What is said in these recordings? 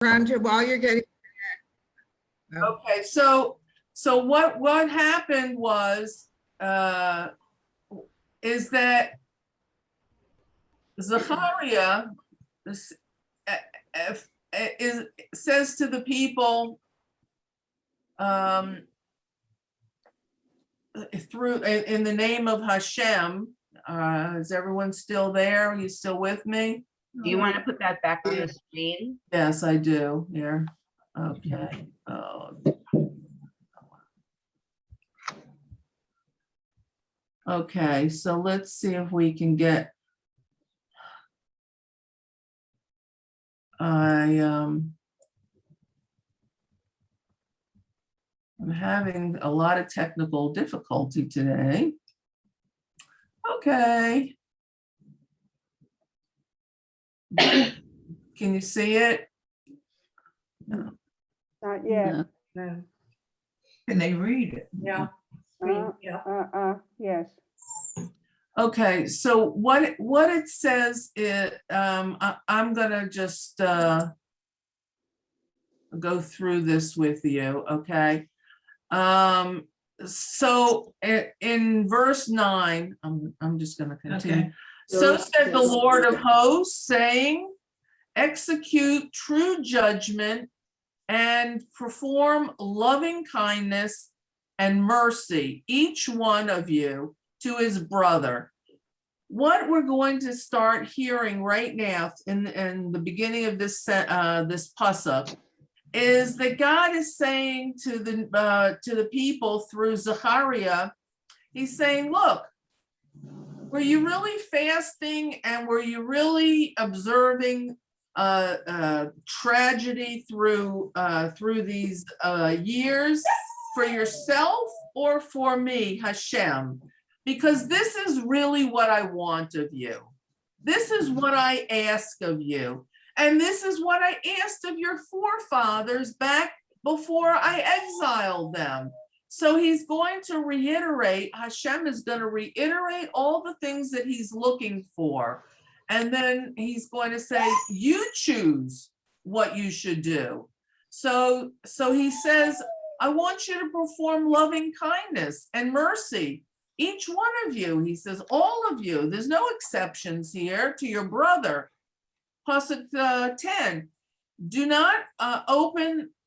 Ronda, while you're getting. Okay, so what happened was is that Zechariah says to the people through in the name of Hashem. Is everyone still there? Are you still with me? Do you want to put that back on the screen? Yes, I do. Here. Okay. Okay, so let's see if we can get. I'm having a lot of technical difficulty today. Okay. Can you see it? No. Not yet. No. Can they read it? Yeah. Yes. Okay, so what it says is, I'm gonna just go through this with you, okay? So in verse 9, I'm just gonna continue. Okay. So said the Lord of hosts, saying, execute true judgment and perform loving kindness and mercy, each one of you, to his brother. What we're going to start hearing right now in the beginning of this pasuk is that God is saying to the people through Zechariah, he's saying, look, were you really fasting and were you really observing tragedy through these years for yourself or for me, Hashem? Because this is really what I want of you. This is what I ask of you. And this is what I asked of your forefathers back before I exiled them. So he's going to reiterate, Hashem is going to reiterate all the things that he's looking for. And then he's going to say, you choose what you should do. So he says, I want you to perform loving kindness and mercy. Each one of you, he says, all of you, there's no exceptions here, to your brother. Pasuk 10, do not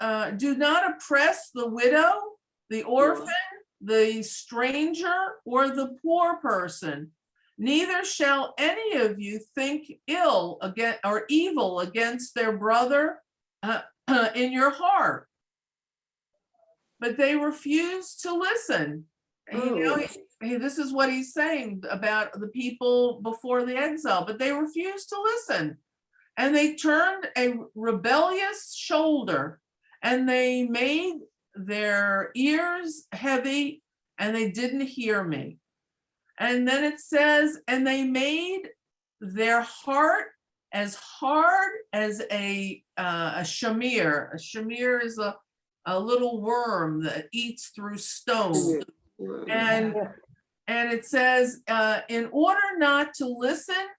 oppress the widow, the orphan, the stranger, or the poor person. Neither shall any of you think ill against or evil against their brother in your heart. But they refused to listen. This is what he's saying about the people before the exile, but they refused to listen. And they turned a rebellious shoulder and they made their ears heavy and they didn't hear me. And then it says, and they made their heart as hard as a shamir. A shamir is a little worm that eats through stone. And it says, in order not to listen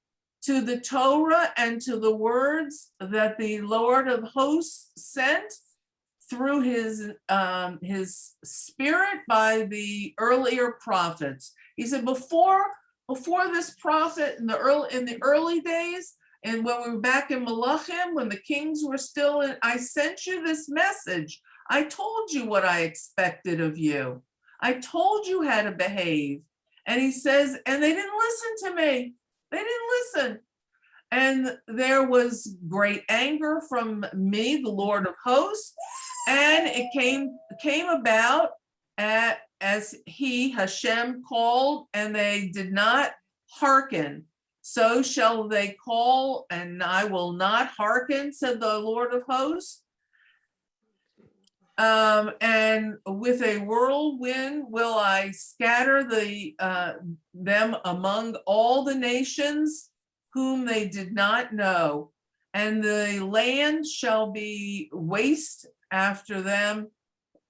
to the Torah and to the words that the Lord of hosts sent through his spirit by the earlier prophets. He said before this prophet in the early days, and when we were back in Malachim, when the kings were still in, I sent you this message. I told you what I expected of you. I told you how to behave. And he says, and they didn't listen to me. They didn't listen. And there was great anger from me, the Lord of hosts, and it came about as he, Hashem, called, and they did not hearken. So shall they call, and I will not hearken, said the Lord of hosts. And with a whirlwind will I scatter them among all the nations whom they did not know, and the land shall be waste after them,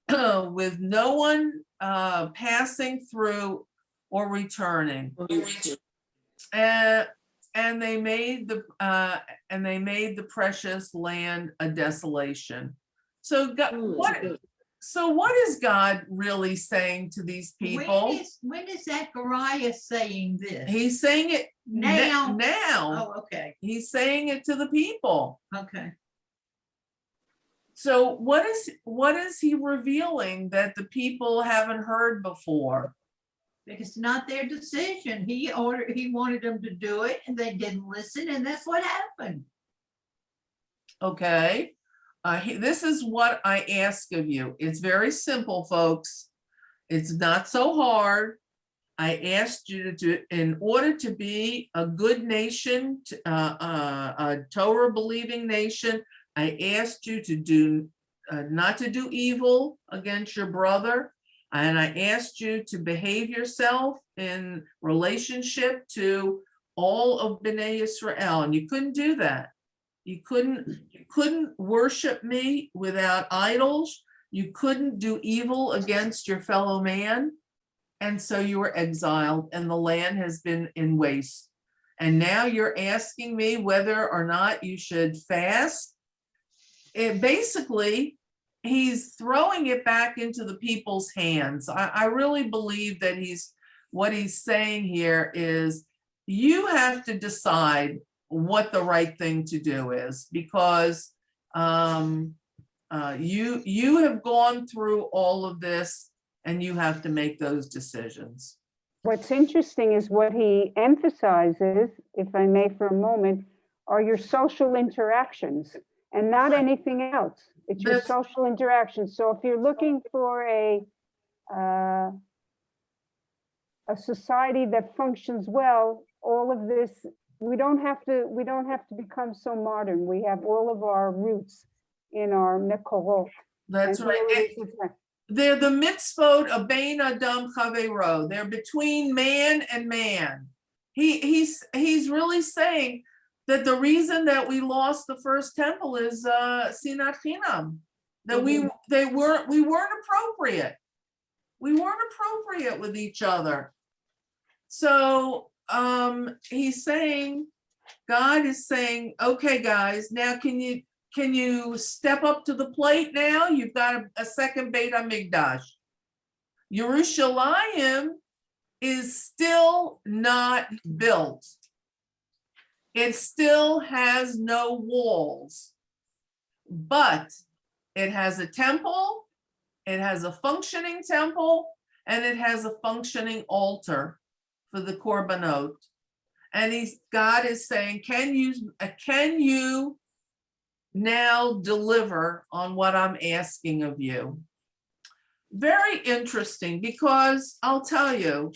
with no one passing through or returning. and they made the precious land a desolation. So God, what is God really saying to these people? When is Zechariah saying this? He's saying it Now. now. Oh, okay, He's saying it to the people. okay. So what is he revealing that the people haven't heard before? Because it's not their decision. He wanted them to do it and they didn't listen, and that's what happened. Okay. This is what I ask of you. It's very simple, folks. It's not so hard. I asked you to do, in order to be a good nation, a Torah believing nation, I asked you to do, not to do evil against your brother. And I asked you to behave yourself in relationship to all of Bnei Israel. And you couldn't do that. You couldn't worship me without idols. You couldn't do evil against your fellow man. And so you were exiled and the land has been in waste. And now you're asking me whether or not you should fast. It basically, he's throwing it back into the people's hands. I really believe that what he's saying here is you have to decide what the right thing to do is, because you have gone through all of this and you have to make those decisions. What's interesting is what he emphasizes, if I may for a moment, are your social interactions and not anything else. It's your social interactions. So if you're looking for a society that functions well, all of this, we don't have to become so modern. We have all of our roots in our mekorot. That's right. They're the mitzvot of Bein Adam Chaveiro. They're between man and man. He's really saying that the reason that we lost the first temple is sinat chinam. That we weren't appropriate. We weren't appropriate with each other. So he's saying, God is saying, okay, guys, now can you step up to the plate now? You've got a second Beit HaMikdash. Yerushalayim is still not built. It still has no walls, but it has a temple, it has a functioning temple, and it has a functioning altar for the korbanot. And God is saying, can you now deliver on what I'm asking of you? Very interesting, because I'll tell you,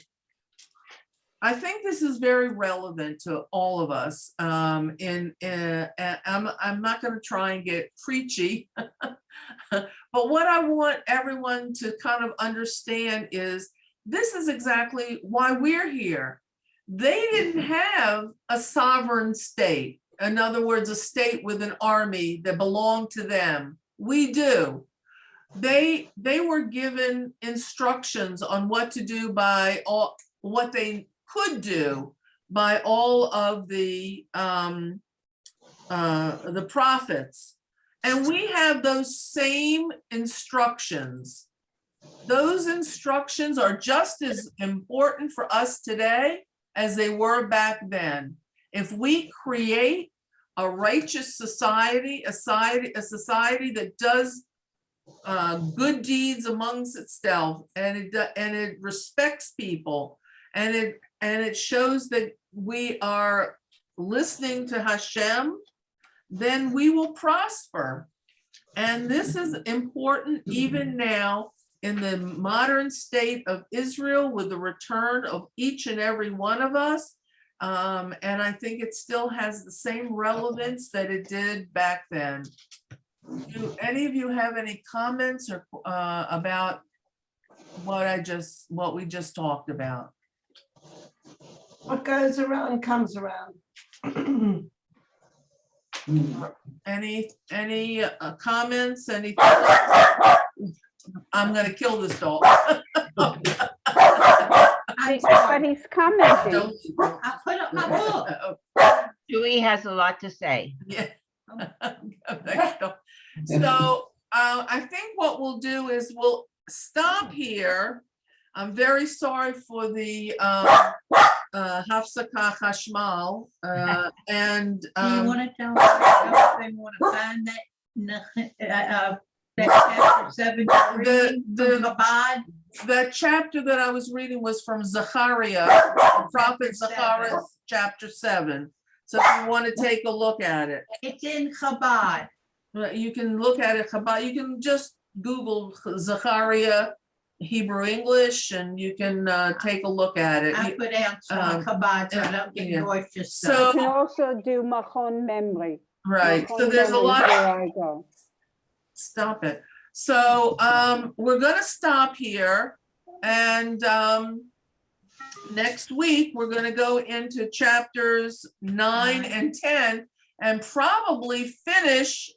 I think this is very relevant to all of us. I'm not going to try and get preachy, but what I want everyone to kind of understand is this is exactly why we're here. They didn't have a sovereign state. In other words, a state with an army that belonged to them. We do. They were given instructions on what to do by what they could do by all of the prophets. And we have those same instructions. Those instructions are just as important for us today as they were back then. If we create a righteous society, a society that does good deeds amongst itself, and it respects people, and it shows that we are listening to Hashem, then we will prosper. And this is important even now in the modern state of Israel, with the return of each and every one of us. And I think it still has the same relevance that it did back then. Do any of you have any comments or about what we just talked about? What goes around comes around. Any comments? Any? I'm gonna kill this dog. But he's commenting. I put up my book. Dewey has a lot to say. Yeah. So I think what we'll do is we'll stop here. I'm very sorry for the Hafsaka Hashmal. And Do you want to tell us how they want to find that chapter 7 you're reading from Chabad? the chapter that I was reading was from Zechariah, the prophet Chapter 7. Zechariah, chapter 7. So if you want to take a look at it, It's in Chabad. you can look at it. You can just Google Zechariah Hebrew English, and you can take a look at it. I put out some Chabad so I don't get yeah. gorgeous So- stuff. You can also do Machon Memory. Right. So Machon there's a Memory is lot. where I go. Stop it. So we're gonna stop here, and next week we're gonna go into chapters 9 and 10 and probably finish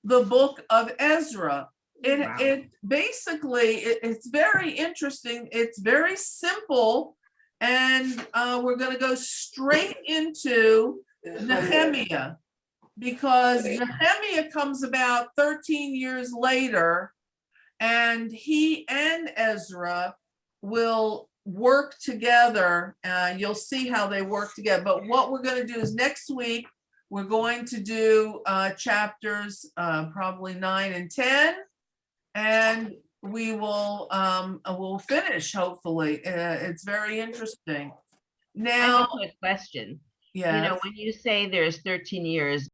the book of Ezra. Wow. It basically, it's very interesting. It's very simple, and we're gonna go straight into Nechemiah, because Nechemiah comes about 13 years later, and he and Ezra will work together. You'll see how they work together. But what we're going to do is next week, we're going to do chapters probably 9 and 10, and we will we'll finish, hopefully. It's very interesting. I have Now, a quick question. yeah. You know, when you say there's 13 years,